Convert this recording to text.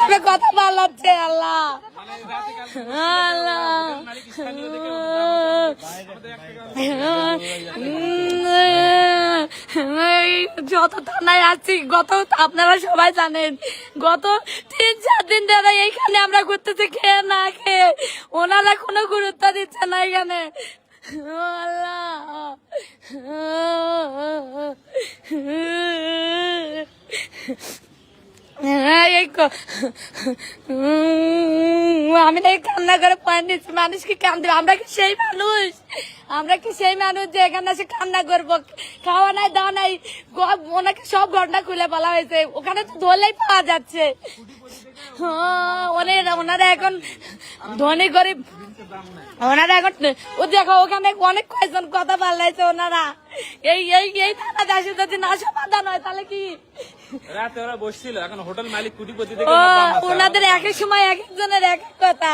হিসাবে কথা বলাচ্ছে আল্লাহ আল্লাহ যত থানায় আছি গত আপনারা সবাই জানেন গত 3-4 দিন ধরে এইখানে আমরা ঘুরতেছি খেয়ে না খেয়ে ওনারা কোনো গুরুত্ব দিচ্ছে না এখানে আমি না কান্না করে পয়েন্ট দিচ্ছি মানুষ কি কান দেবে আমরা কি সেই মানুষ যে এখানে এসে কান্না করবো খাওয়া নাই দাওয়া নাই ওনাকে সব ঘটনা খুলে বলা হয়েছে ওখানে তো ধরলেই পাওয়া যাচ্ছে ওনারা এখন ধনী গরিব ওনারা এখন ও দেখো ওখানে অনেক কয়েকজন কথা পাল্লাইছে ওনারা এই থানা দাসে যদি না সমাধান হয় তাহলে কি রাতে ওরা বসছিল এখন হোটেল মালিক কোটিপতি ওনাদের এক এক সময় এক একজনের এক এক কথা